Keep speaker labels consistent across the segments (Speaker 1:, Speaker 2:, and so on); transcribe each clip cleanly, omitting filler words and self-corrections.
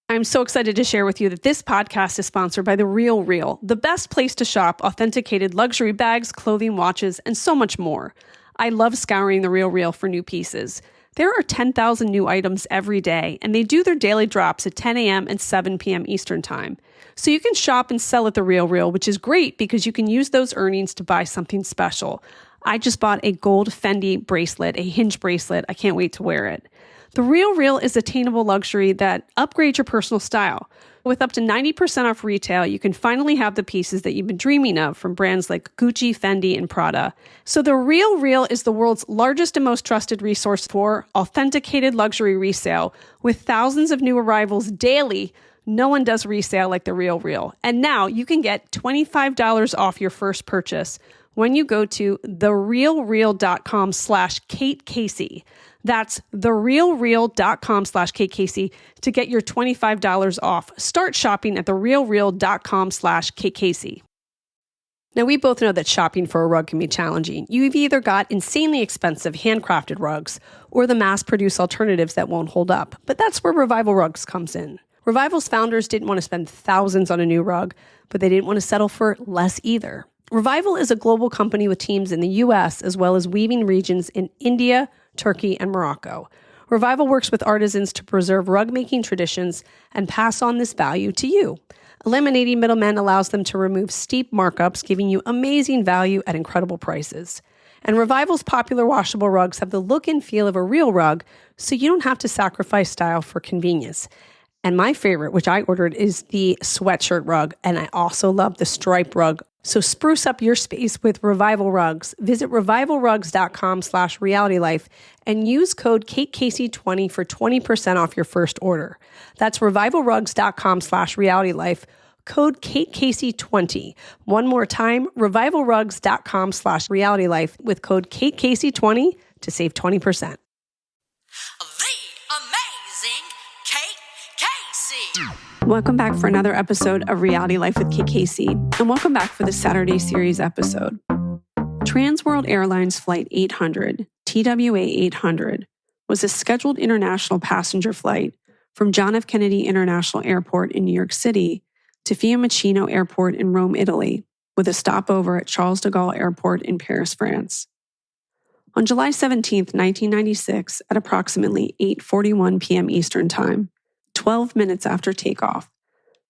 Speaker 1: I'm so excited to share with you that this podcast is sponsored by The Real Real, the best place to shop authenticated luxury bags, clothing, watches, and so much more. I love scouring The Real Real for new pieces. There are 10,000 new items every day, and they do their daily drops at 10 a.m. and 7 p.m. Eastern Time. So you can shop and sell at The Real Real, which is great because you can use those earnings to buy something special. I just bought a gold Fendi bracelet, a hinge bracelet. I can't wait to wear it. The Real Real is attainable luxury that upgrades your personal style. With up to 90% off retail, you can finally have the pieces that you've been dreaming of from brands like Gucci, Fendi, and Prada. So The Real Real is the world's largest and most trusted resource for authenticated luxury resale. With thousands of new arrivals daily, no one does resale like The Real Real. And now you can get $25 off your first purchase when you go to therealreal.com/Kate Casey. That's therealreal.com/Kate Casey to get your $25 off. Start shopping at therealreal.com/Kate Casey. Now, we both know that shopping for a rug can be challenging. You've either got insanely expensive handcrafted rugs or the mass-produced alternatives that won't hold up. But that's where Revival Rugs comes in. Revival's founders didn't want to spend thousands on a new rug, but they didn't want to settle for less either. Revival is a global company with teams in the U.S. as well as weaving regions in India, Turkey, and Morocco. Revival works with artisans to preserve rug-making traditions and pass on this value to you. Eliminating middlemen allows them to remove steep markups, giving you amazing value at incredible prices. And Revival's popular washable rugs have the look and feel of a real rug, so you don't have to sacrifice style for convenience. And my favorite, which I ordered, is the sweatshirt rug, and I also love the stripe rug. So spruce up your space with Revival Rugs. Visit revivalrugs.com/realitylife and use code KateCasey20 for 20% off your first order. That's revivalrugs.com/realitylife, code KateCasey20. One more time, revivalrugs.com/realitylife with code KateCasey20 to save 20%. Welcome back for another episode of Reality Life with Kate Casey, and welcome back for the Saturday series episode. Trans World Airlines Flight 800, TWA 800, was a scheduled international passenger flight from John F. Kennedy International Airport in New York City to Fiumicino Airport in Rome, Italy, with a stopover at Charles de Gaulle Airport in Paris, France. On July 17, 1996, at approximately 8:41 p.m. Eastern Time, 12 minutes after takeoff,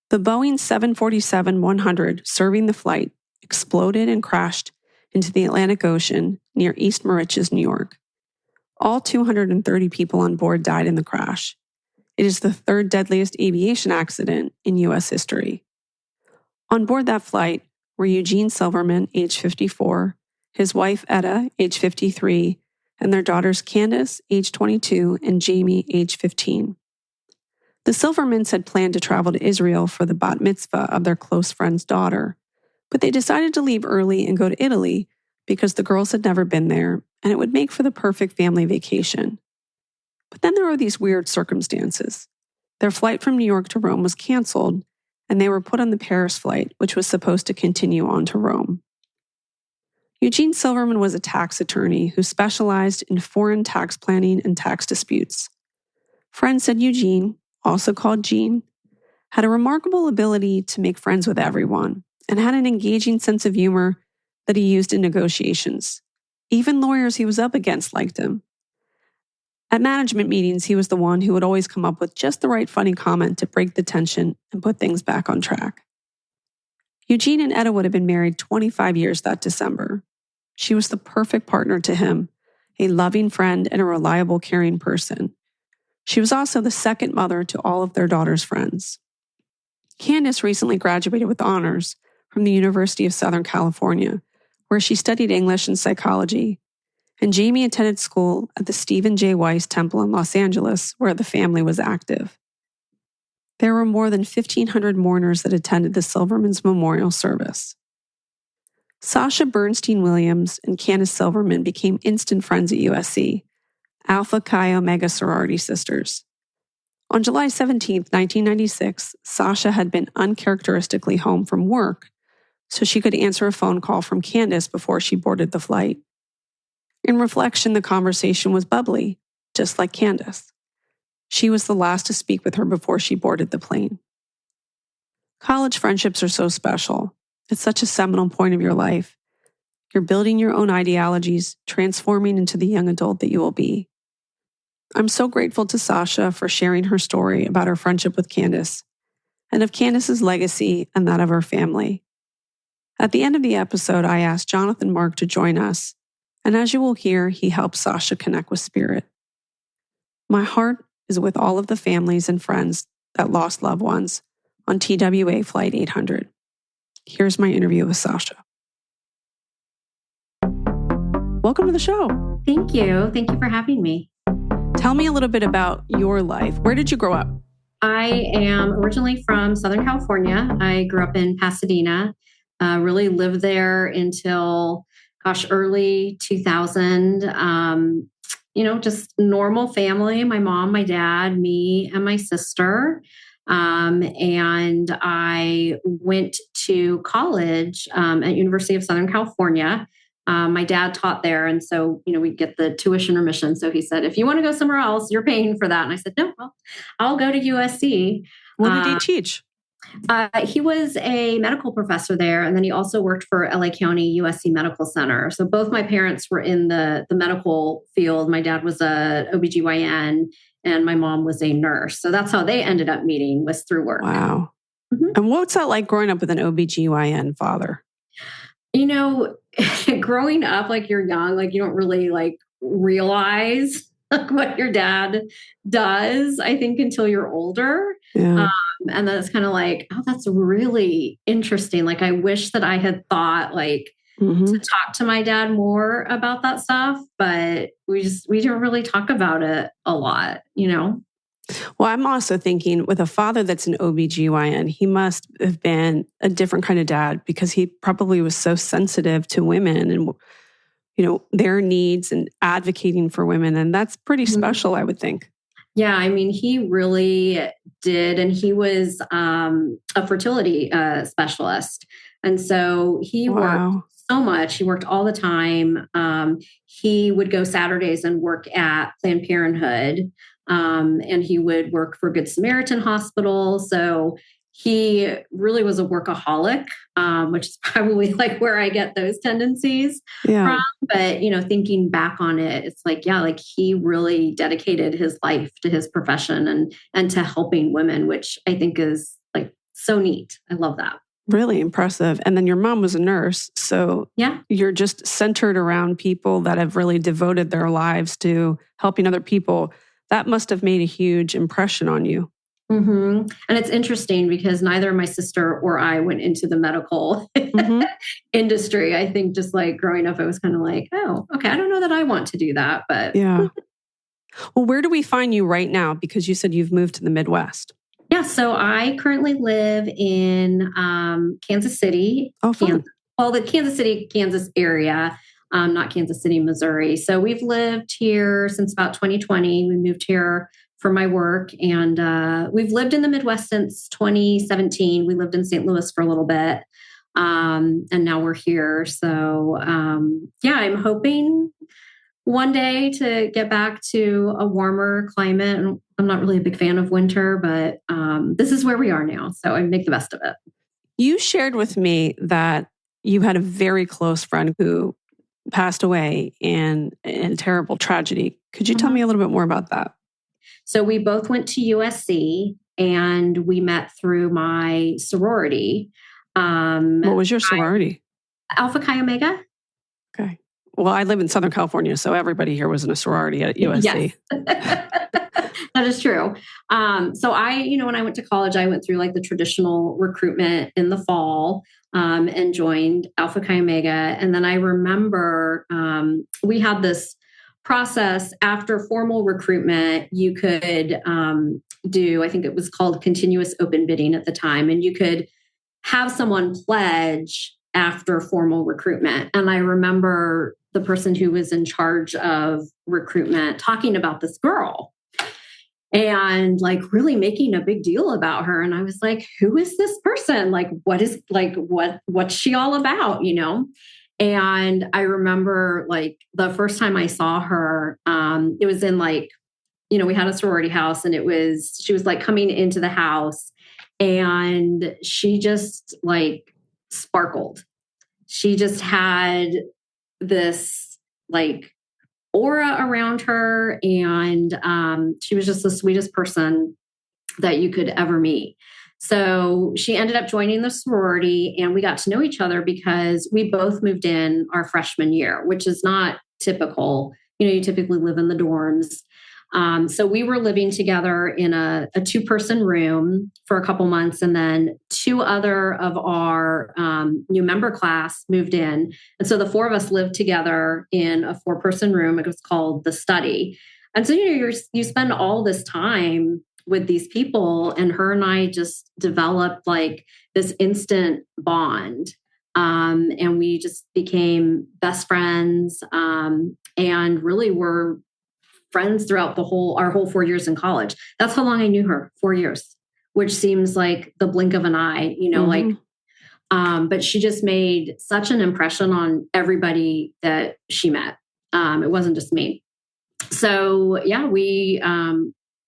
Speaker 1: the Boeing 747-100 serving the flight exploded and crashed into the Atlantic Ocean near East Moriches, New York. All 230 people on board died in the crash. It is the third deadliest aviation accident in U.S. history. On board that flight were Eugene Silverman, age 54, his wife Etta, age 53, and their daughters Candace, age 22, and Jamie, age 15. The Silvermans had planned to travel to Israel for the bat mitzvah of their close friend's daughter, but they decided to leave early and go to Italy because the girls had never been there, and it would make for the perfect family vacation. But then there were these weird circumstances. Their flight from New York to Rome was canceled, and they were put on the Paris flight, which was supposed to continue on to Rome. Eugene Silverman was a tax attorney who specialized in foreign tax planning and tax disputes. Friends said Eugene, also called Gene, had a remarkable ability to make friends with everyone and had an engaging sense of humor that he used in negotiations. Even lawyers he was up against liked him. At management meetings, he was the one who would always come up with just the right funny comment to break the tension and put things back on track. Eugene and Etta would have been married 25 years that December. She was the perfect partner to him, a loving friend and a reliable, caring person. She was also the second mother to all of their daughters' friends. Candace recently graduated with honors from the University of Southern California, where she studied English and psychology, and Jamie attended school at the Stephen J. Weiss Temple in Los Angeles, where the family was active. There were more than 1,500 mourners that attended the Silverman's memorial service. Sasha Williams and Candace Silverman became instant friends at USC, Alpha Chi Omega sorority sisters. On July 17, 1996, Sasha had been uncharacteristically home from work, so she could answer a phone call from Candace before she boarded the flight. In reflection, the conversation was bubbly, just like Candace. She was the last to speak with her before she boarded the plane. College friendships are so special. It's such a seminal point of your life. You're building your own ideologies, transforming into the young adult that you will be. I'm so grateful to Sasha for sharing her story about her friendship with Candace and of Candace's legacy and that of her family. At the end of the episode, I asked Jonathan Mark to join us, and as you will hear, he helped Sasha connect with spirit. My heart is with all of the families and friends that lost loved ones on TWA Flight 800. Here's my interview with Sasha. Welcome to the show.
Speaker 2: Thank you. Thank you for having me.
Speaker 1: Tell me a little bit about your life. Where did you grow up?
Speaker 2: I am originally from Southern California. I grew up in Pasadena, really lived there until, early 2000. Just normal family, my mom, my dad, me, and my sister. And I went to college at University of Southern California. My dad taught there. And so, we get the tuition remission. So he said, if you want to go somewhere else, you're paying for that. And I said, no, well, I'll go to USC.
Speaker 1: What did he teach?
Speaker 2: He was a medical professor there. And then he also worked for LA County USC Medical Center. So both my parents were in the medical field. My dad was a OBGYN and my mom was a nurse. So that's how they ended up meeting, was through work.
Speaker 1: Wow. Mm-hmm. And what's that like growing up with an OBGYN father?
Speaker 2: Growing up, you're young, you don't really realize what your dad does, I think, until you're older.
Speaker 1: Yeah.
Speaker 2: And then it's kind of that's really interesting. I wish that I had thought to talk to my dad more about that stuff, but we didn't really talk about it a lot,
Speaker 1: Well, I'm also thinking with a father that's an OBGYN, he must have been a different kind of dad because he probably was so sensitive to women and, their needs and advocating for women. And that's pretty special, I would think.
Speaker 2: Yeah, he really did. And he was a fertility specialist. And so he worked so much. He worked all the time. He would go Saturdays and work at Planned Parenthood. And he would work for Good Samaritan Hospital. So he really was a workaholic, which is probably where I get those tendencies from. But, thinking back on it, it's he really dedicated his life to his profession and to helping women, which I think is so neat. I love that.
Speaker 1: Really impressive. And then your mom was a nurse. So you're just centered around people that have really devoted their lives to helping other people. That must have made a huge impression on you.
Speaker 2: Mm-hmm. And it's interesting because neither my sister or I went into the medical industry. I think just growing up, I was kind of oh, okay, I don't know that I want to do that. But
Speaker 1: yeah. Well, where do we find you right now? Because you said you've moved to the Midwest.
Speaker 2: Yeah. So I currently live in Kansas City.
Speaker 1: Oh, fun.
Speaker 2: The Kansas City, Kansas area. Not Kansas City, Missouri. So we've lived here since about 2020. We moved here for my work, and we've lived in the Midwest since 2017. We lived in St. Louis for a little bit, and now we're here. So I'm hoping one day to get back to a warmer climate. And I'm not really a big fan of winter, but this is where we are now. So I make the best of it.
Speaker 1: You shared with me that you had a very close friend who passed away in a terrible tragedy. Could you tell me a little bit more about that?
Speaker 2: So we both went to USC and we met through my sorority.
Speaker 1: What was your sorority?
Speaker 2: Alpha Chi Omega.
Speaker 1: Okay. Well, I live in Southern California, so everybody here was in a sorority at USC.
Speaker 2: Yes. That is true. So I, when I went to college, I went through the traditional recruitment in the fall and joined Alpha Chi Omega. And then I remember we had this process after formal recruitment. You could do, I think it was called continuous open bidding at the time, and you could have someone pledge after formal recruitment. And I remember the person who was in charge of recruitment talking about this girl and really making a big deal about her. And I was like, who is this person? What's she all about? And I remember the first time I saw her, it was in we had a sorority house, and she was like coming into the house, and she just like sparkled. She just had this like aura around her, and she was just the sweetest person that you could ever meet. So she ended up joining the sorority, and we got to know each other because we both moved in our freshman year, which is not typical. You typically live in the dorms. So we were living together in a 2-person room for a couple months, and then 2 other of our new member class moved in. And so the 4 of us lived together in a 4-person room. It was called the study. And so, you spend all this time with these people, and her and I just developed like this instant bond. And we just became best friends, and really were friends throughout our whole 4 years in college. That's how long I knew her, 4 years, which seems like the blink of an eye, but she just made such an impression on everybody that she met. It wasn't just me. So yeah, we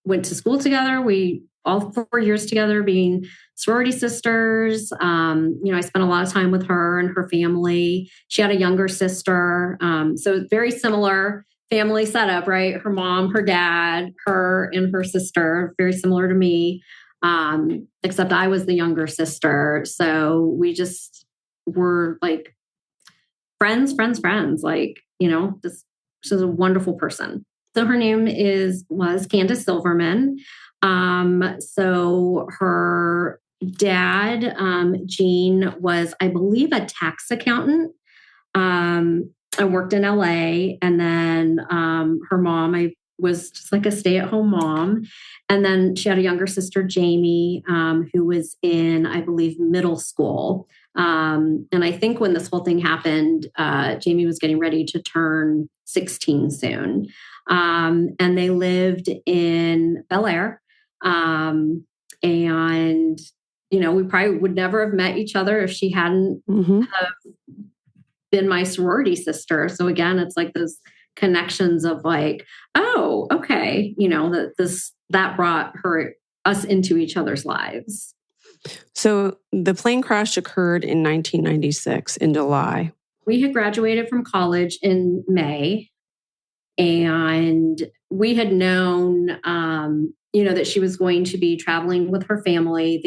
Speaker 2: went to school together. We all 4 years together being sorority sisters. I spent a lot of time with her and her family. She had a younger sister. So very similar family setup, right? Her mom, her dad, her and her sister, very similar to me, except I was the younger sister. So we just were like friends, like, she's a wonderful person. So her name was Candace Silverman. So her dad, Gene, was, I believe, a tax accountant. I worked in LA, and then her mom, I was just like a stay-at-home mom. And then she had a younger sister, Jamie, who was in, I believe, middle school. And I think when this whole thing happened, Jamie was getting ready to turn 16 soon. And they lived in Bel Air. And, we probably would never have met each other if she hadn't have been my sorority sister. So again, it's like those connections of like, oh, okay, that brought us into each other's lives.
Speaker 1: So the plane crash occurred in 1996 in July.
Speaker 2: We had graduated from college in May, and we had known, that she was going to be traveling with her family.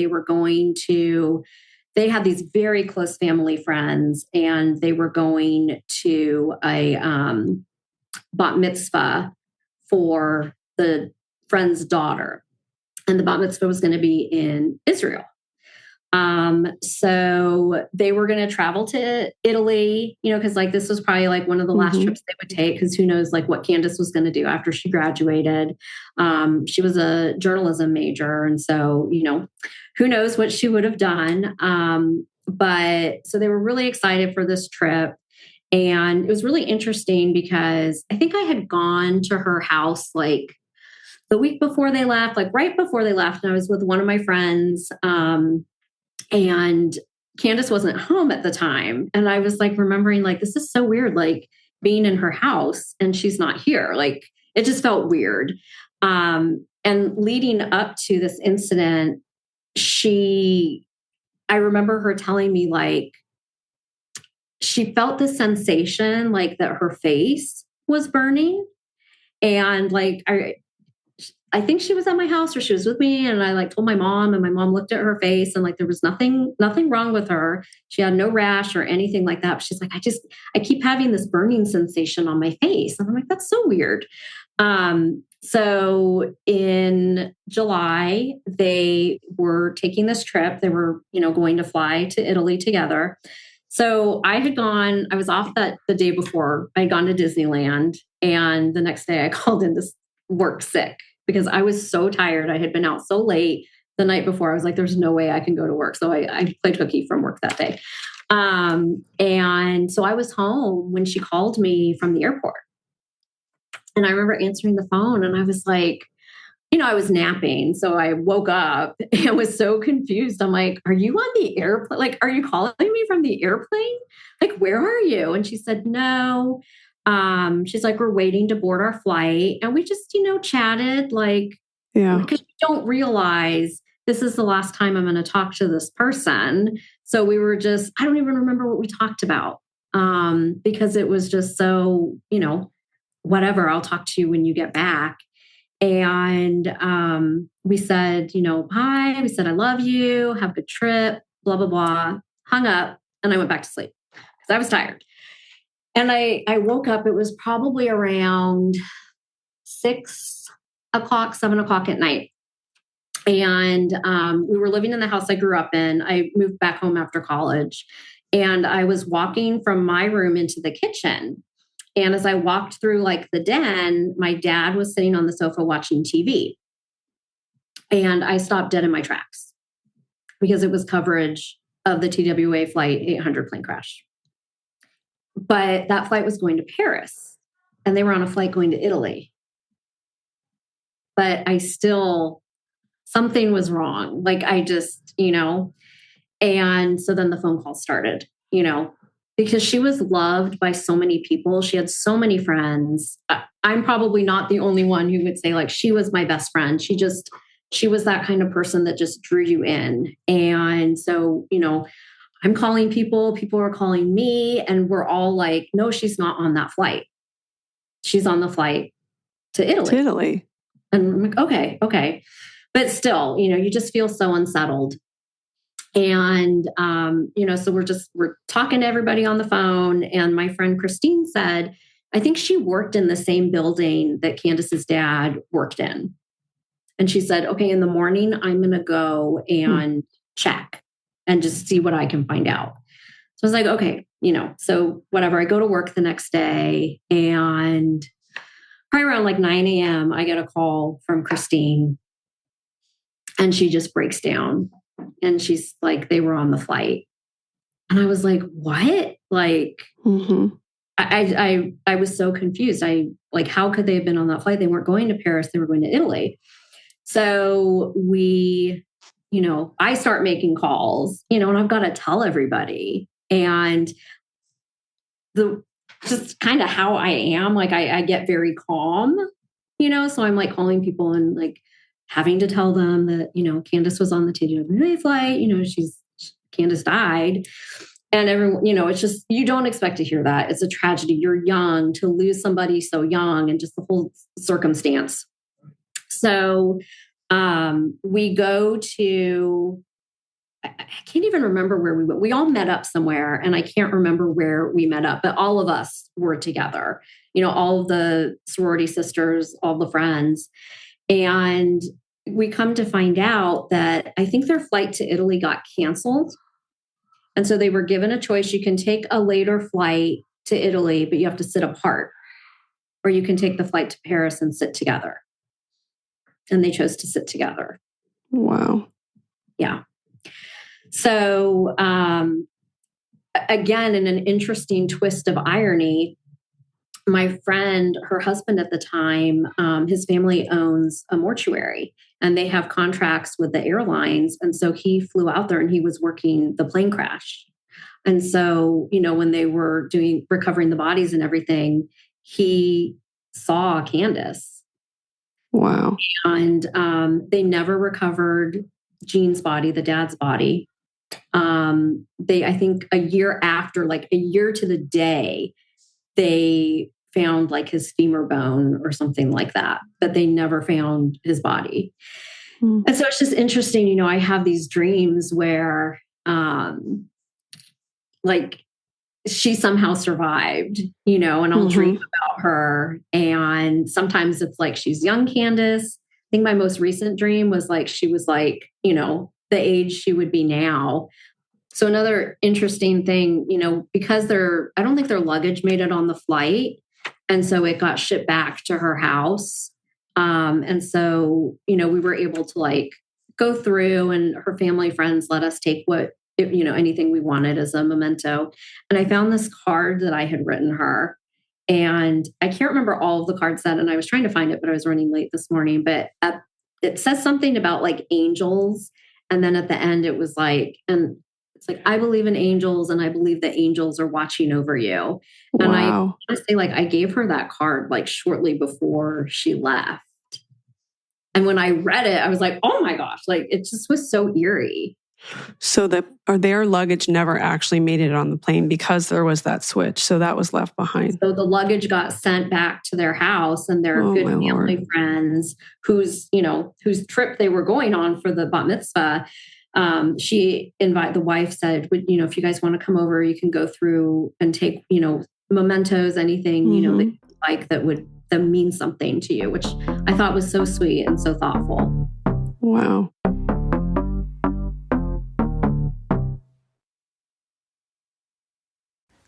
Speaker 2: They had these very close family friends, and they were going to a bat mitzvah for the friend's daughter. And the bat mitzvah was going to be in Israel. So they were going to travel to Italy, because like this was probably like one of the last trips they would take, because who knows like what Candace was going to do after she graduated. She was a journalism major. And so, who knows what she would have done. But so they were really excited for this trip. And it was really interesting because I think I had gone to her house like the week before they left, like right before they left. And I was with one of my friends. And Candace wasn't home at the time. And I was like remembering like, this is so weird, like being in her house and she's not here. Like it just felt weird. And leading up to this incident, I remember her telling me like, she felt the sensation like that her face was burning. And like, I think she was at my house or she was with me, and I like told my mom, and my mom looked at her face and like there was nothing wrong with her. She had no rash or anything like that. But she's like, I keep having this burning sensation on my face. And I'm like, that's so weird. So in July, they were taking this trip. They were, going to fly to Italy together. So I was off the day before. I had gone to Disneyland, and the next day I called in to work sick because I was so tired. I had been out so late the night before. I was like, there's no way I can go to work. So I played hooky from work that day. And so I was home when she called me from the airport. And I remember answering the phone, and I was like, I was napping. So I woke up and was so confused. I'm like, are you on the airplane? Like, are you calling me from the airplane? Like, where are you? And she said, no, She's like, we're waiting to board our flight. And we just, chatted like, because you don't realize this is the last time I'm going to talk to this person. So we were just, I don't even remember what we talked about because it was just so, whatever, I'll talk to you when you get back. And we said, hi, we said, I love you, have a good trip, blah, blah, blah, hung up, and I went back to sleep because I was tired. And I woke up, it was probably around 6 o'clock, 7 o'clock at night. And we were living in the house I grew up in. I moved back home after college. And I was walking from my room into the kitchen. And as I walked through like the den, my dad was sitting on the sofa watching TV. And I stopped dead in my tracks because it was coverage of the TWA Flight 800 plane crash. But that flight was going to Paris and they were on a flight going to Italy. But something was wrong. Like I just, and so then the phone call started, because she was loved by so many people. She had so many friends. I'm probably not the only one who would say like, she was my best friend. She was that kind of person that just drew you in. And so, I'm calling people are calling me, and we're all like, no, she's not on that flight. She's on the flight to Italy. And I'm like, okay. But still, you just feel so unsettled. And, so we're talking to everybody on the phone. And my friend Christine said, I think she worked in the same building that Candace's dad worked in. And she said, okay, in the morning, I'm going to go and check and just see what I can find out. So I was like, okay, so whatever. I go to work the next day, and probably around like 9 a.m., I get a call from Christine, and she just breaks down. And she's like, they were on the flight. And I was like, what? Like, I was so confused. How could they have been on that flight? They weren't going to Paris. They were going to Italy. So I start making calls, and I've got to tell everybody. And just kind of how I am, like I get very calm, so I'm like calling people and like having to tell them that, Candace was on the TWA flight, Candace died. And everyone, it's just, you don't expect to hear that. It's a tragedy. You're young, to lose somebody so young, and just the whole circumstance. So we go to, I can't even remember where we went. We all met up somewhere, and I can't remember where we met up, but all of us were together, all of the sorority sisters, all the friends. And we come to find out that I think their flight to Italy got canceled. And so they were given a choice. You can take a later flight to Italy, but you have to sit apart, or you can take the flight to Paris and sit together. And they chose to sit together.
Speaker 1: Wow.
Speaker 2: Yeah. So, again, in an interesting twist of irony, my friend, her husband at the time, his family owns a mortuary, and they have contracts with the airlines. And so he flew out there, and he was working the plane crash. And so, when they were recovering the bodies and everything, he saw Candace.
Speaker 1: Wow.
Speaker 2: And they never recovered Gene's body, the dad's body. I think a year after, like a year to the day, they found like his femur bone or something like that, but they never found his body. And so it's just interesting, I have these dreams where like she somehow survived, and I'll dream about her. And sometimes it's like she's young Candace. I think my most recent dream was like she was like, the age she would be now. So another interesting thing, because I don't think their luggage made it on the flight. And so it got shipped back to her house. And so, we were able to like go through, and her family friends let us take anything we wanted as a memento. And I found this card that I had written her, and I can't remember all of the card said, and I was trying to find it, but I was running late this morning. But it says something about like angels. And then at the end, it was like, and It's like, I believe in angels and I believe that angels are watching over you. And I
Speaker 1: Wow.
Speaker 2: want to say, like, I gave her that card like shortly before she left. And when I read it, I was like, oh my gosh, like it just was so eerie.
Speaker 1: So their luggage never actually made it on the plane because there was that switch. So that was left behind.
Speaker 2: So the luggage got sent back to their house, and their good family friends whose trip they were going on for the bat mitzvah. The wife said, if you guys want to come over, you can go through and take, mementos, anything, that you like that mean something to you, which I thought was so sweet and so thoughtful.
Speaker 1: Wow.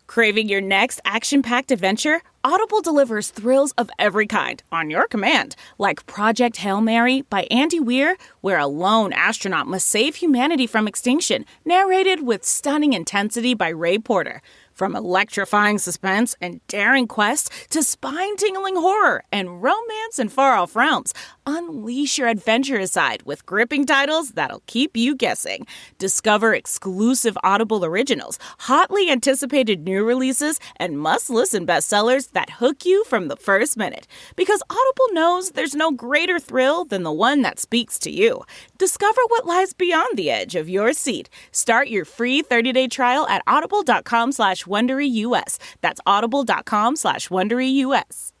Speaker 3: Craving your next action-packed adventure? Audible delivers thrills of every kind on your command, like Project Hail Mary by Andy Weir, where a lone astronaut must save humanity from extinction, narrated with stunning intensity by Ray Porter. From electrifying suspense and daring quests to spine-tingling horror and romance in far-off realms, unleash your adventurous side with gripping titles that'll keep you guessing. Discover exclusive Audible originals, hotly anticipated new releases, and must-listen bestsellers that hook you from the first minute. Because Audible knows there's no greater thrill than the one that speaks to you. Discover what lies beyond the edge of your seat. Start your free 30-day trial at audible.com/WonderyUS. That's audible.com/WonderyUS.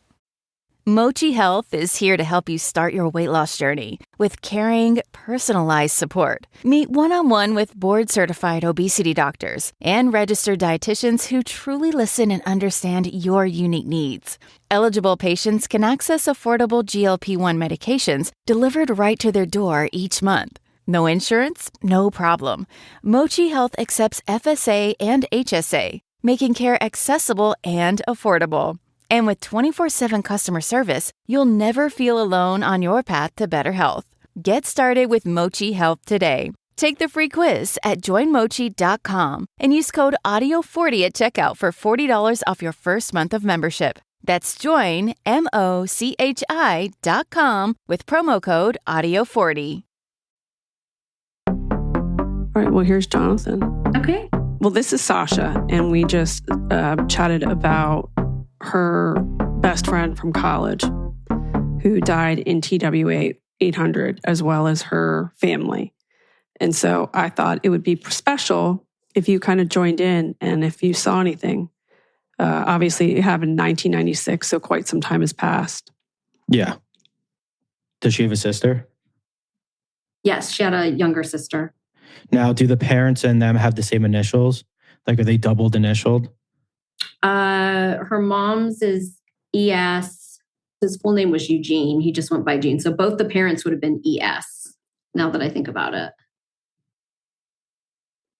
Speaker 4: Mochi Health is here to help you start your weight loss journey with caring, personalized support. Meet one-on-one with board-certified obesity doctors and registered dietitians who truly listen and understand your unique needs. Eligible patients can access affordable GLP-1 medications delivered right to their door each month. No insurance? No problem. Mochi Health accepts FSA and HSA, making care accessible and affordable. And with 24/7 customer service, you'll never feel alone on your path to better health. Get started with Mochi Health today. Take the free quiz at joinmochi.com and use code AUDIO40 at checkout for $40 off your first month of membership. That's joinmochi.com with promo code AUDIO40.
Speaker 1: All right, well, here's Jonathan.
Speaker 2: Okay.
Speaker 1: Well, this is Sasha, and we just chatted about her best friend from college who died in TWA 800, as well as her family. And so I thought it would be special if you kind of joined in and if you saw anything. Obviously, it happened in 1996, so quite some time has passed.
Speaker 5: Yeah. Does she have a sister?
Speaker 2: Yes, she had a younger sister.
Speaker 5: Now, do the parents and them have the same initials? Like, are they doubled initialed?
Speaker 2: Her mom's is ES. His full name was Eugene. He just went by Gene. So both the parents would have been ES, now that I think about it.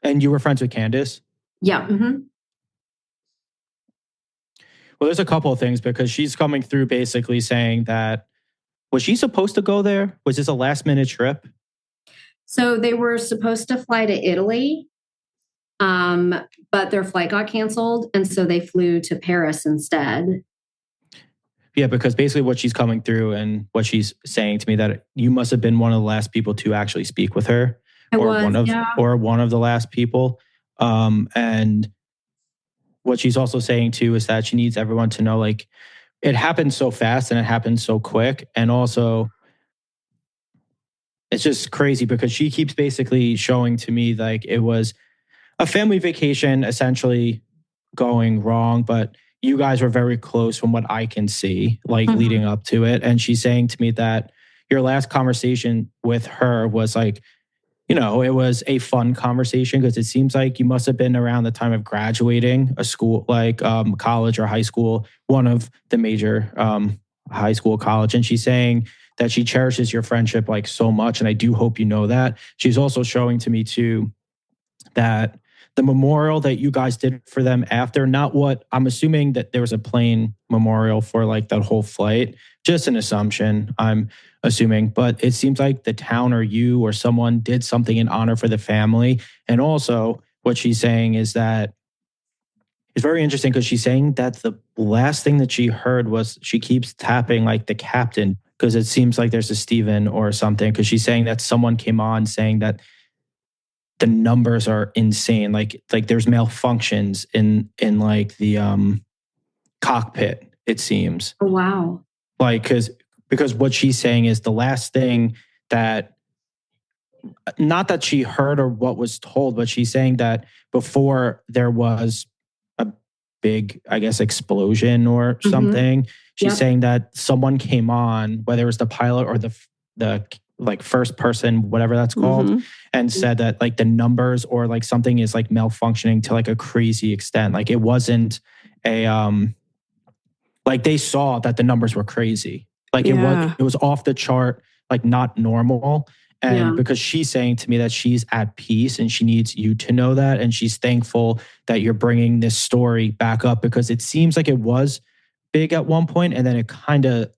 Speaker 5: And you were friends with Candace?
Speaker 2: Yeah. Mm-hmm.
Speaker 5: Well, there's a couple of things because she's coming through basically saying that, was she supposed to go there? Was this a last minute trip?
Speaker 2: So they were supposed to fly to Italy, but their flight got canceled. And so they flew to Paris instead.
Speaker 5: Yeah, because basically what she's coming through and what she's saying to me that you must have been one of the last people to actually speak with her. One of the last people. And what she's also saying too is that she needs everyone to know, like, it happened so fast and it happened so quick. And also, it's just crazy because she keeps basically showing to me like it was a family vacation essentially going wrong, but you guys were very close from what I can see, like leading up to it. And she's saying to me that your last conversation with her was like, you know, it was a fun conversation because it seems like you must have been around the time of graduating a school, like college or high school, one of the major high school, college. And she's saying that she cherishes your friendship like so much. And I do hope you know that. She's also showing to me too that the memorial that you guys did for them after, not what I'm assuming that there was a plane memorial for like that whole flight, just an assumption, I'm assuming, but it seems like the town or you or someone did something in honor for the family. And also what she's saying is that it's very interesting because she's saying that the last thing that she heard was she keeps tapping like the captain because it seems like there's a Steven or something because she's saying that someone came on saying that the numbers are insane. Like there's malfunctions in like the cockpit, it seems.
Speaker 2: Oh, wow.
Speaker 5: Like, because what she's saying is the last thing that, not that she heard or what was told, but she's saying that before there was a big, I guess, explosion or something, she's saying that someone came on, whether it was the pilot or the like first person, whatever that's called, and said that like the numbers or like something is like malfunctioning to like a crazy extent. Like it wasn't a, like they saw that the numbers were crazy. Like it was off the chart, like not normal. And because she's saying to me that she's at peace and she needs you to know that. And she's thankful that you're bringing this story back up, because it seems like it was big at one point and then it kind of,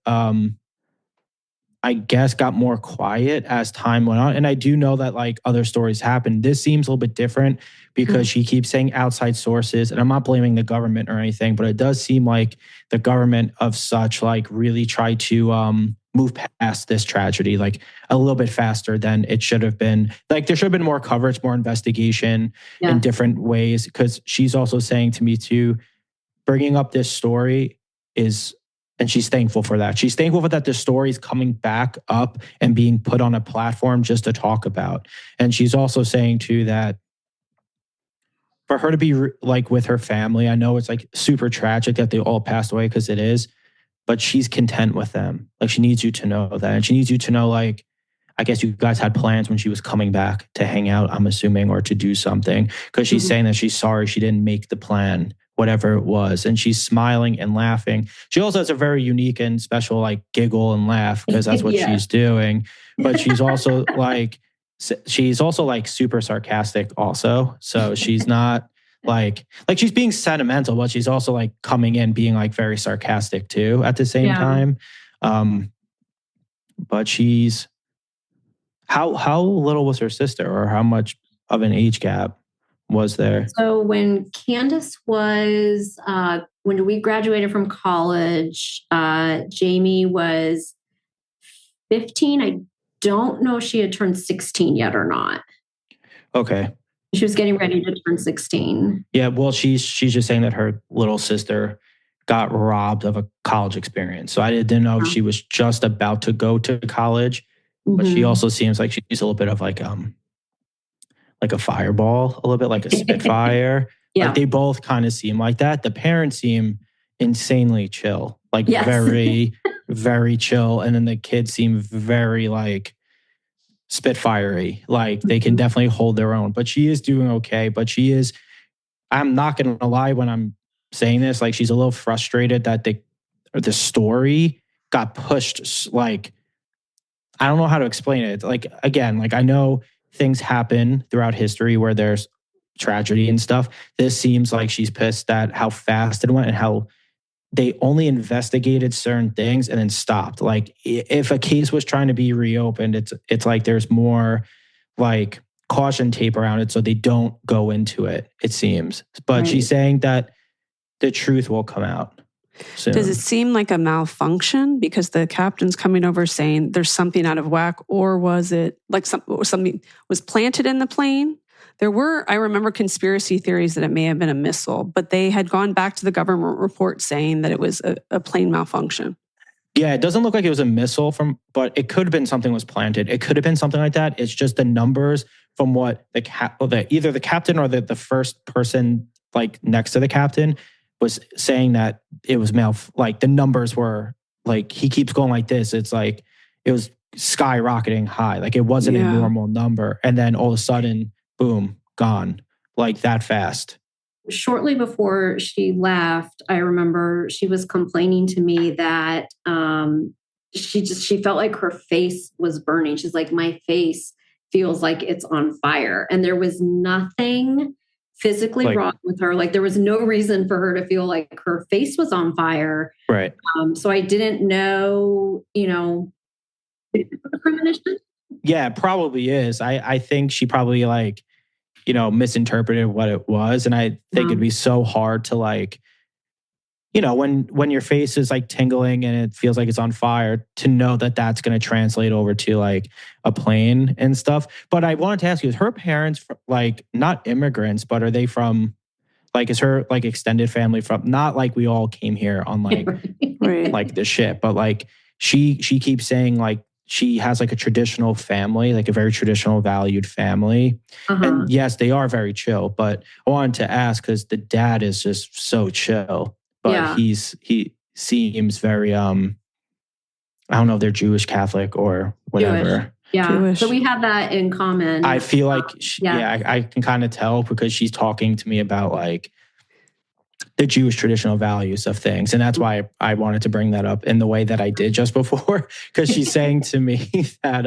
Speaker 5: I guess, got more quiet as time went on. And I do know that like other stories happened. This seems a little bit different because she keeps saying outside sources, and I'm not blaming the government or anything, but it does seem like the government of such like really tried to move past this tragedy like a little bit faster than it should have been. Like there should have been more coverage, more investigation in different ways. Because she's also saying to me too, bringing up this story is, and she's thankful for that. She's thankful for that the story is coming back up and being put on a platform just to talk about. And she's also saying too that for her to be like with her family, I know it's like super tragic that they all passed away, because it is, but she's content with them. Like she needs you to know that. And she needs you to know, like, I guess you guys had plans when she was coming back to hang out, I'm assuming, or to do something, because she's saying that she's sorry she didn't make the plan, whatever it was. And she's smiling and laughing. She also has a very unique and special like giggle and laugh, because that's what she's doing. But she's also like super sarcastic also. So she's not like she's being sentimental, but she's also like coming in being like very sarcastic too at the same time. But she's, how little was her sister, or how much of an age gap was there?
Speaker 2: So when Candace was, when we graduated from college, Jamie was 15. I don't know if she had turned 16 yet or not.
Speaker 5: Okay.
Speaker 2: She was getting ready to turn 16.
Speaker 5: Yeah, well, she's just saying that her little sister got robbed of a college experience. So I didn't know if she was just about to go to college, but she also seems like she's a little bit of like a fireball, a little bit like a Spitfire. Like they both kind of seem like that. The parents seem insanely chill, like very, very chill. And then the kids seem very like Spitfire-y. Like they can definitely hold their own, but she is doing okay. But she is, I'm not going to lie when I'm saying this, like she's a little frustrated that the story got pushed. Like, I don't know how to explain it. Like, again, like I know things happen throughout history where there's tragedy and stuff. This seems like she's pissed at how fast it went and how they only investigated certain things and then stopped. Like if a case was trying to be reopened, it's like there's more like caution tape around it so they don't go into it, it seems. But she's saying that the truth will come out soon.
Speaker 1: Does it seem like a malfunction because the captain's coming over saying there's something out of whack, or was it like something was planted in the plane? There were, I remember, conspiracy theories that it may have been a missile, but they had gone back to the government report saying that it was a plane malfunction.
Speaker 5: Yeah, it doesn't look like it was a missile but it could have been something was planted. It could have been something like that. It's just the numbers from what either the captain or the first person like next to the captain was saying that it was like the numbers were like, he keeps going like this. It's like, it was skyrocketing high. Like it wasn't a normal number. And then all of a sudden, boom, gone like that fast.
Speaker 2: Shortly before she left, I remember she was complaining to me that she felt like her face was burning. She's like, my face feels like it's on fire. And there was nothing physically wrong with her. Like there was no reason for her to feel like her face was on fire.
Speaker 5: Right.
Speaker 2: So I didn't know, premonition.
Speaker 5: Yeah, it probably is. I think she probably misinterpreted what it was. And I think it'd be so hard to you know, when your face is like tingling and it feels like it's on fire, to know that that's going to translate over to like a plane and stuff. But I wanted to ask you, is her parents like not immigrants, but are they from like, is her like extended family from, not like we all came here on like,
Speaker 1: Right.
Speaker 5: like the ship, but like she keeps saying like she has like a traditional family, like a very traditional valued family. And yes, they are very chill, but I wanted to ask because the dad is just so chill. But he seems very I don't know if they're Jewish, Catholic, or whatever.
Speaker 2: Jewish. Yeah.
Speaker 1: Jewish.
Speaker 2: So we have that in common.
Speaker 5: I feel like I can kind of tell because she's talking to me about like the Jewish traditional values of things. And that's why I wanted to bring that up in the way that I did just before. Because she's saying to me that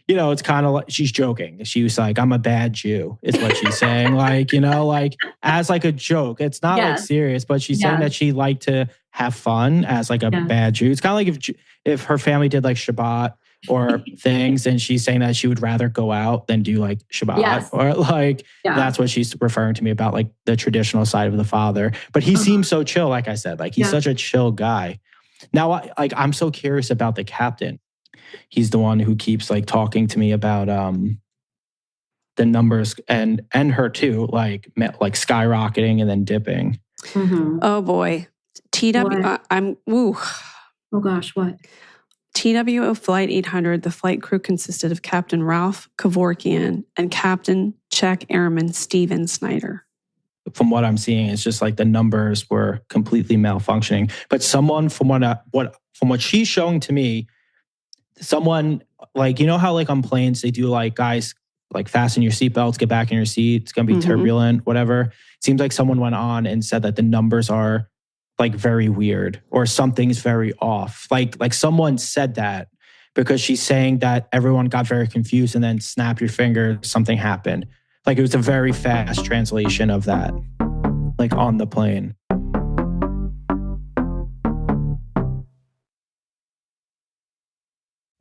Speaker 5: you know, it's kind of like she's joking. She was like, I'm a bad Jew, is what she's saying. Like, you know, like as like a joke. It's not like serious, but she's saying that she liked to have fun as like a bad Jew. It's kind of like if her family did like Shabbat or things, and she's saying that she would rather go out than do like Shabbat or like, that's what she's referring to me about, like the traditional side of the father. But he seems so chill, like I said, like he's such a chill guy. Now, I'm so curious about the captain. He's the one who keeps like talking to me about the numbers and her too, like skyrocketing and then dipping.
Speaker 1: Oh boy.
Speaker 2: Oh gosh, what?
Speaker 1: TWO Flight 800, the flight crew consisted of Captain Ralph Kevorkian and Captain Czech Airman Steven Snyder.
Speaker 5: From what I'm seeing, it's just like the numbers were completely malfunctioning. But someone from what she's showing to me, someone like, you know how like on planes they do like, guys, like fasten your seatbelts, get back in your seat, it's gonna be turbulent, whatever. It seems like someone went on and said that the numbers are like very weird or something's very off. Like someone said that because she's saying that everyone got very confused and then snap your finger, something happened. Like it was a very fast translation of that, like on the plane.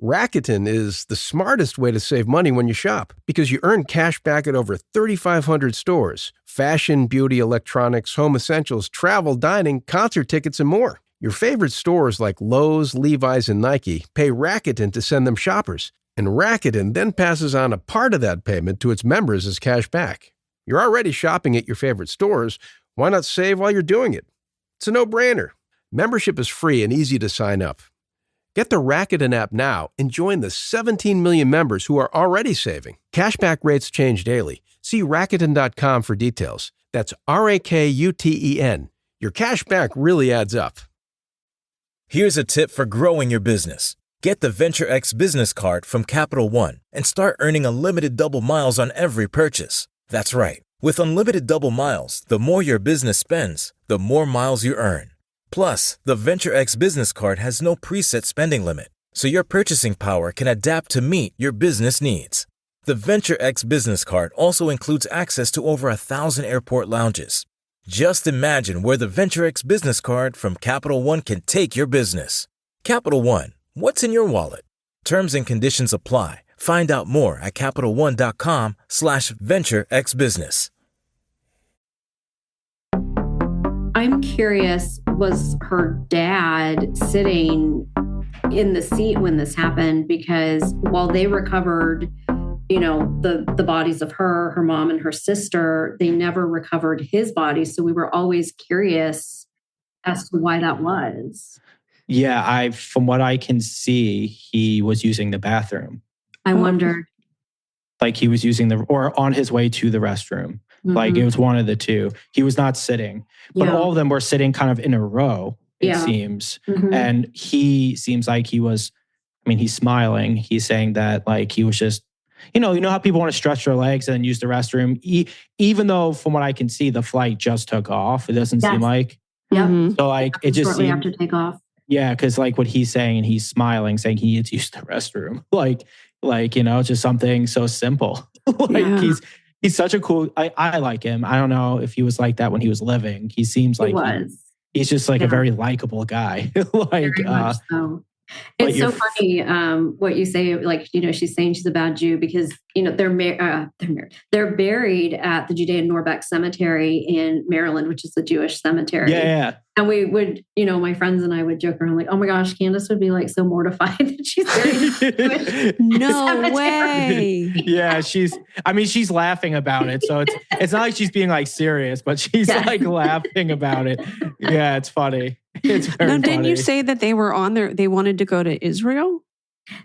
Speaker 6: Rakuten is the smartest way to save money when you shop because you earn cash back at over 3,500 stores. Fashion, beauty, electronics, home essentials, travel, dining, concert tickets, and more. Your favorite stores like Lowe's, Levi's, and Nike pay Rakuten to send them shoppers. And Rakuten then passes on a part of that payment to its members as cash back. You're already shopping at your favorite stores. Why not save while you're doing it? It's a no-brainer. Membership is free and easy to sign up. Get the Rakuten app now and join the 17 million members who are already saving. Cashback rates change daily. See Rakuten.com for details. That's Rakuten. Your cashback really adds up.
Speaker 7: Here's a tip for growing your business. Get the Venture X business card from Capital One and start earning unlimited double miles on every purchase. That's right. With unlimited double miles, the more your business spends, the more miles you earn. Plus, the Venture X business card has no preset spending limit, so your purchasing power can adapt to meet your business needs. The Venture X business card also includes access to over 1,000 airport lounges. Just imagine where the Venture X business card from Capital One can take your business. Capital One, what's in your wallet? Terms and conditions apply. Find out more at CapitalOne.com/VentureXBusiness.
Speaker 2: I'm curious, was her dad sitting in the seat when this happened? Because while they recovered, you know, the bodies of her mom and her sister, they never recovered his body. So we were always curious as to why that was.
Speaker 5: Yeah, from what I can see, he was using the bathroom.
Speaker 2: I wondered.
Speaker 5: Like he was using or on his way to the restroom. Like it was one of the two. He was not sitting, but all of them were sitting kind of in a row, it seems. And he seems like he was, I mean, he's smiling. He's saying that like he was just, you know how people want to stretch their legs and then use the restroom. Even though from what I can see, the flight just took off. It doesn't seem like.
Speaker 2: Yeah.
Speaker 5: So like it just
Speaker 2: shortly
Speaker 5: seemed,
Speaker 2: after takeoff.
Speaker 5: Yeah, because like what he's saying, and he's smiling, saying he needs to use the restroom. Like, you know, just something so simple. He's such a cool, I like him. I don't know if he was like that when he was living. He seems like he's just like a very likable guy.
Speaker 2: Very much so. It's so funny what you say, like, she's saying she's a bad Jew because, they're buried at the Judean Norbeck Cemetery in Maryland, which is the Jewish cemetery.
Speaker 5: Yeah.
Speaker 2: And we would, my friends and I would joke around like, oh my gosh, Candace would be like so mortified that she's buried in Jewish
Speaker 1: No
Speaker 2: cemetery.
Speaker 1: Way.
Speaker 5: Yeah, she's laughing about it. So it's not like she's being like serious, but she's like laughing about it. Yeah, it's funny. It's very funny.
Speaker 1: Didn't you say that they were they wanted to go to Israel?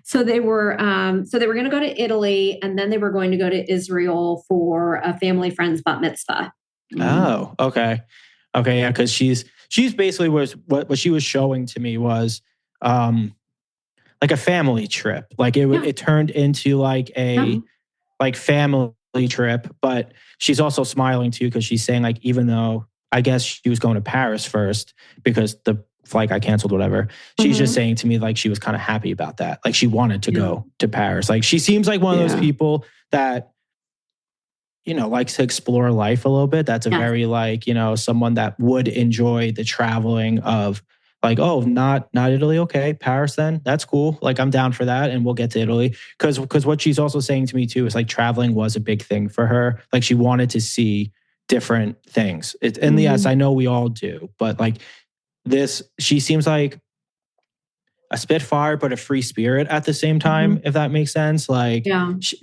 Speaker 2: So they were going to go to Italy, and then they were going to go to Israel for a family friend's bat mitzvah.
Speaker 5: Oh, okay. Okay, yeah, because she's basically what she was showing to me was like a family trip. Like it turned into like a like family trip, but she's also smiling too because she's saying like even though I guess she was going to Paris first because the flight got canceled, whatever. She's just saying to me like she was kind of happy about that. Like she wanted to go to Paris. Like she seems like one of those people that likes to explore life a little bit. That's a very like, someone that would enjoy the traveling of like, oh, not Italy. Okay. Paris then. That's cool. Like I'm down for that. And we'll get to Italy. Because what she's also saying to me too is like traveling was a big thing for her. Like she wanted to see different things. And yes, I know we all do. But like she seems like a Spitfire, but a free spirit at the same time, if that makes sense. Like,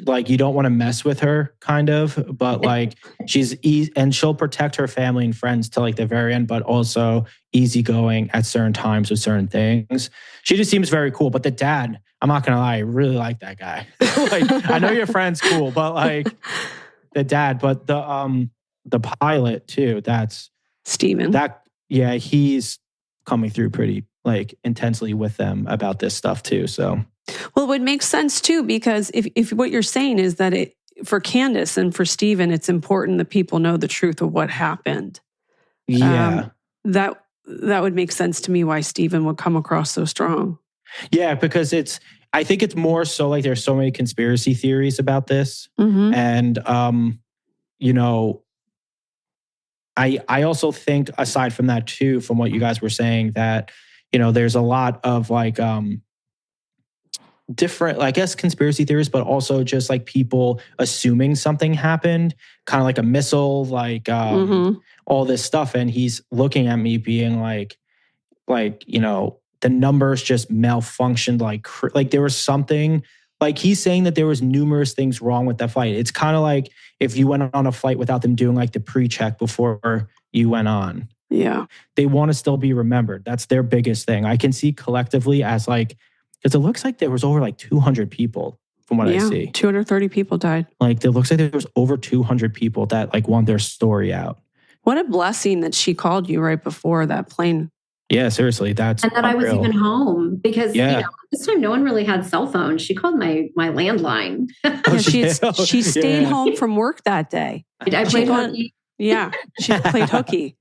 Speaker 5: like you don't want to mess with her, kind of, but like she's and she'll protect her family and friends till like the very end, but also easygoing at certain times with certain things. She just seems very cool. But the dad, I'm not gonna lie, I really like that guy. Like, I know your friend's cool, but like the dad, but the pilot too. That's
Speaker 1: Steven.
Speaker 5: He's coming through pretty like intensely with them about this stuff too. So,
Speaker 1: well, it would make sense too, because if what you're saying is that for Candace and for Steven, it's important that people know the truth of what happened.
Speaker 5: Yeah.
Speaker 1: That would make sense to me why Steven would come across so strong.
Speaker 5: Yeah, because I think it's more so like there's so many conspiracy theories about this. And, I also think aside from that too, from what you guys were saying, that, there's a lot of like different, I guess, conspiracy theories, but also just like people assuming something happened, kind of like a missile, like all this stuff. And he's looking at me being like, the numbers just malfunctioned. Like there was something, like he's saying that there was numerous things wrong with that flight. It's kind of like if you went on a flight without them doing like the pre-check before you went on.
Speaker 1: Yeah.
Speaker 5: They want to still be remembered. That's their biggest thing. I can see collectively as like, because it looks like there was over like 200 people from what I see.
Speaker 1: 230 people died. Like
Speaker 5: it looks like there was over 200 people that like want their story out.
Speaker 1: What a blessing that she called you right before that plane.
Speaker 5: Yeah, seriously. And that
Speaker 2: I was even home because this time no one really had cell phones. She called my landline.
Speaker 1: She stayed home from work that day.
Speaker 2: I played hooky.
Speaker 1: Yeah, she played hooky.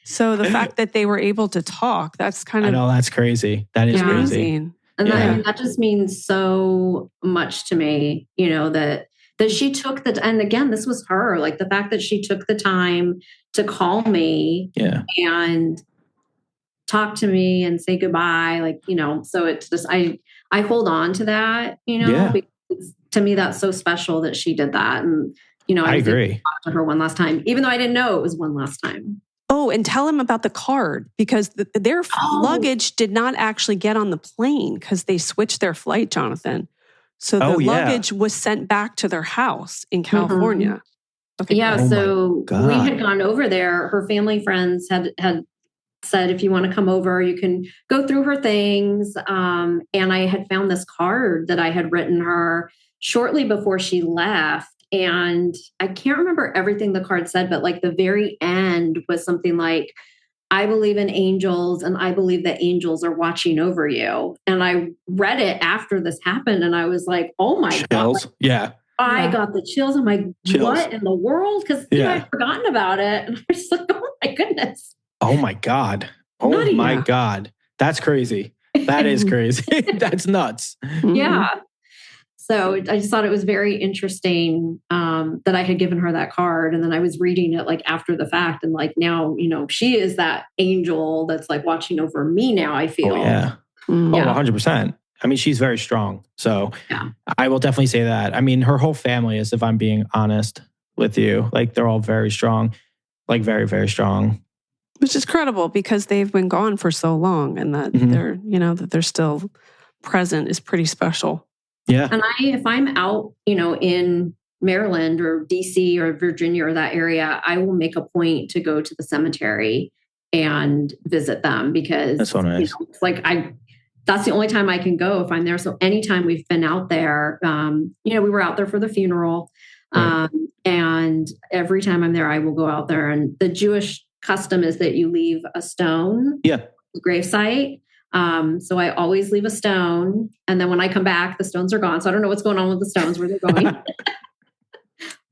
Speaker 1: So the fact that they were able to talk, that's kind of...
Speaker 5: I know, that's crazy. That is crazy.
Speaker 2: And that just means so much to me, that she took and again, this was her, like the fact that she took the time to call me and talk to me and say goodbye. Like, so it's just, I hold on to that, because to me, that's so special that she did that. And, I
Speaker 5: agree.
Speaker 2: Talk to her one last time, even though I didn't know it was one last time.
Speaker 1: Oh, and tell him about the card, because their luggage did not actually get on the plane because they switched their flight, Jonathan. So the luggage was sent back to their house in California.
Speaker 2: Okay. Yeah, so we had gone over there. Her family friends had said, if you want to come over, you can go through her things. And I had found this card that I had written her shortly before she left. And I can't remember everything the card said, but like the very end was something like, I believe in angels and I believe that angels are watching over you. And I read it after this happened and I was like, oh my God. I got the chills. I'm like, what in the world? Because I'd forgotten about it. And I was like, oh my goodness.
Speaker 5: Oh my God. Oh my God. That's crazy. That is crazy. That's nuts.
Speaker 2: Yeah. So I just thought it was very interesting that I had given her that card. And then I was reading it like after the fact. And like now, she is that angel that's like watching over me now, I feel.
Speaker 5: Oh, yeah. Oh, 100%. I mean, she's very strong. So I will definitely say that. I mean, her whole family is, if I'm being honest with you, like they're all very strong, like very, very strong.
Speaker 1: Which is credible because they've been gone for so long, and that they're, that they're still present is pretty special.
Speaker 5: Yeah.
Speaker 2: And if I'm out, in Maryland or DC or Virginia or that area, I will make a point to go to the cemetery and visit them because
Speaker 5: that's so nice.
Speaker 2: It's like that's the only time I can go if I'm there. So anytime we've been out there, we were out there for the funeral.
Speaker 5: Right.
Speaker 2: And every time I'm there, I will go out there. And the Jewish custom is that you leave a stone at the gravesite. So I always leave a stone. And then when I come back, the stones are gone. So I don't know what's going on with the stones, where they're going.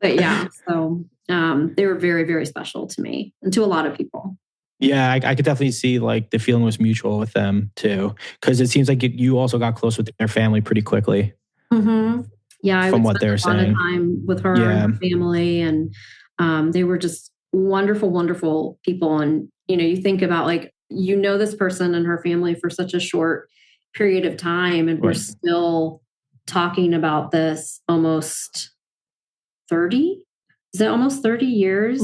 Speaker 2: But yeah, so they were very, very special to me and to a lot of people.
Speaker 5: Yeah, I could definitely see like the feeling was mutual with them too. Because it seems like you also got close with their family pretty quickly.
Speaker 2: Mm-hmm. Yeah,
Speaker 5: from what they're saying.
Speaker 2: A lot of time with her and her family, and they were just wonderful, wonderful people. And you think about like this person and her family for such a short period of time, and we're still talking about this almost 30. Is it almost 30 years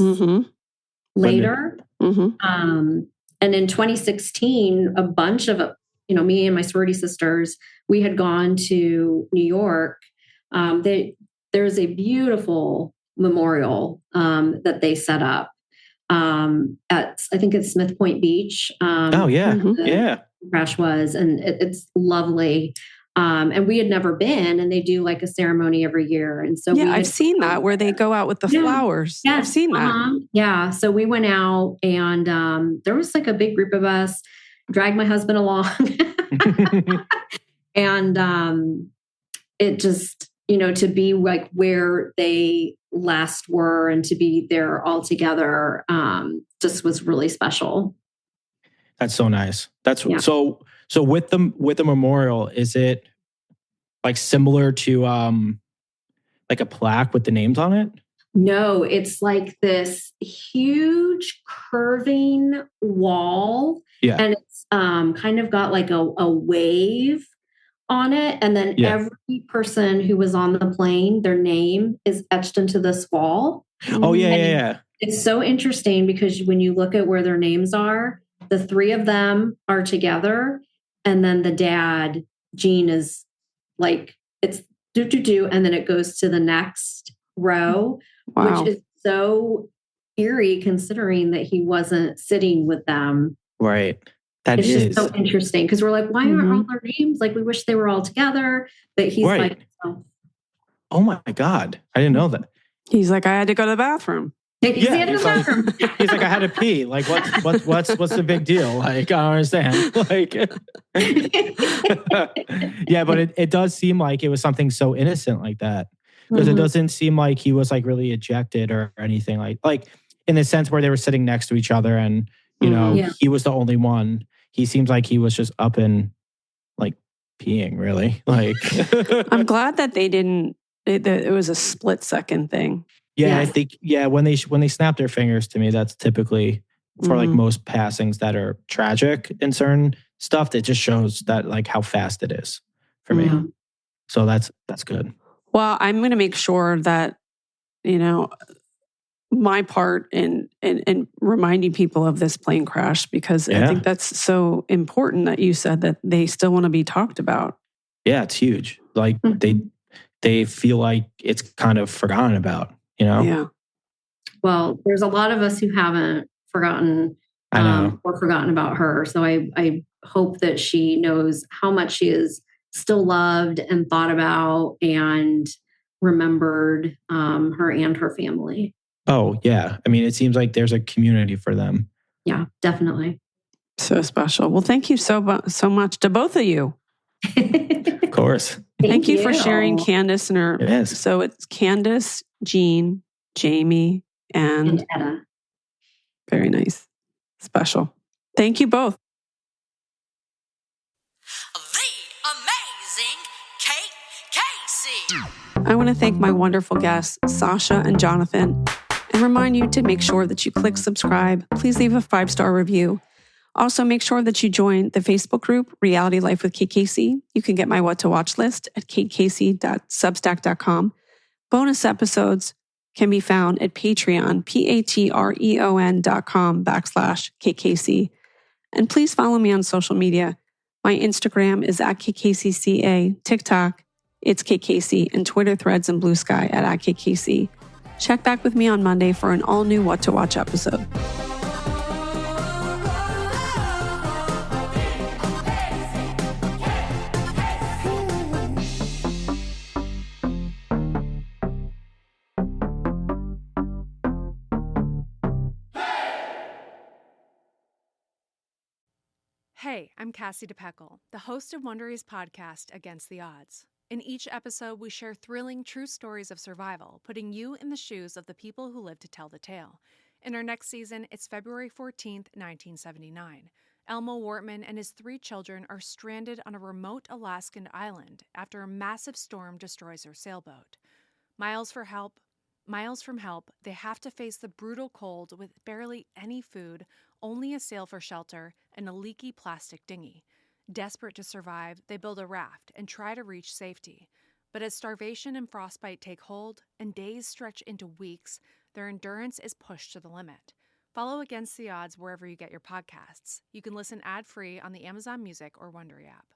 Speaker 2: later? Mm-hmm. And in 2016, a bunch of me and my sorority sisters, we had gone to New York. There's a beautiful memorial that they set up at, I think it's Smith Point Beach. The crash was, and it's lovely. And we had never been, and they do like a ceremony every year. And so
Speaker 1: I've seen that where they go out with the flowers.
Speaker 2: Yes,
Speaker 1: I've seen that.
Speaker 2: Yeah. So we went out, and there was like a big group of us, dragged my husband along. And it just, to be like where they last were and to be there all together, just was really special.
Speaker 5: That's so nice. So with the memorial, is it like similar to like a plaque with the names on it?
Speaker 2: No, it's like this huge curving wall. Yeah. And it's kind of got like a wave on it. And then every person who was on the plane, their name is etched into this wall.
Speaker 5: Oh, yeah.
Speaker 2: It's so interesting because when you look at where their names are, the three of them are together. And then the dad, Gene, is like, it's do, and then it goes to the next row, which is so eerie considering that he wasn't sitting with them.
Speaker 5: Right.
Speaker 2: It's just so interesting because we're like, why aren't all their names? Like, we wish they were all together. But he's like,
Speaker 5: oh my God, I didn't know that.
Speaker 1: He's like, I had to go to the bathroom.
Speaker 5: He's like, I had to pee. Like, what's the big deal? Like, I don't understand. Like, yeah, but it does seem like it was something so innocent like that, because it doesn't seem like he was like really ejected or anything like in the sense where they were sitting next to each other and he was the only one. He seems like he was just up and like peeing, really. Like,
Speaker 1: I'm glad that they didn't. It was a split second thing.
Speaker 5: Yeah, I think when they snap their fingers, to me, that's typically for like most passings that are tragic in certain stuff. That just shows that like how fast it is for me. So that's good.
Speaker 1: Well, I'm going to make sure that my part in reminding people of this plane crash, because I think that's so important that you said that they still want to be talked about.
Speaker 5: Yeah, it's huge. Like they feel like it's kind of forgotten about.
Speaker 1: Yeah.
Speaker 2: Well, there's a lot of us who haven't forgotten or forgotten about her. So I hope that she knows how much she is still loved and thought about and remembered, her and her family.
Speaker 5: Oh, yeah. I mean, it seems like there's a community for them.
Speaker 2: Yeah, definitely.
Speaker 1: So special. Well, thank you so much to both of you.
Speaker 5: Of course.
Speaker 1: Thank you for sharing Candace and her.
Speaker 5: It is.
Speaker 1: So it's Candace, Gene, Jamie, and
Speaker 2: Etta.
Speaker 1: Very nice. Special. Thank you both.
Speaker 8: The amazing Kate Casey.
Speaker 1: I want to thank my wonderful guests, Sasha and Jonathan, and remind you to make sure that you click subscribe. Please leave a 5-star review. Also, make sure that you join the Facebook group, Reality Life with KKC. You can get my what to watch list at katecasey.substack.com. Bonus episodes can be found at Patreon, patreon.com/KKC. And please follow me on social media. My Instagram is at KKCCA, TikTok, it's KKC, and Twitter Threads and Blue Sky at @KKC. Check back with me on Monday for an all-new What to Watch episode.
Speaker 9: Hey, I'm Cassie DePeckle, the host of Wondery's podcast, Against the Odds. In each episode, we share thrilling, true stories of survival, putting you in the shoes of the people who live to tell the tale. In our next season, it's February 14th, 1979. Elmo Wortman and his 3 children are stranded on a remote Alaskan island after a massive storm destroys their sailboat. Miles from help, they have to face the brutal cold with barely any food, only a sail for shelter, and a leaky plastic dinghy. Desperate to survive, they build a raft and try to reach safety. But as starvation and frostbite take hold and days stretch into weeks, their endurance is pushed to the limit. Follow Against the Odds wherever you get your podcasts. You can listen ad-free on the Amazon Music or Wondery app.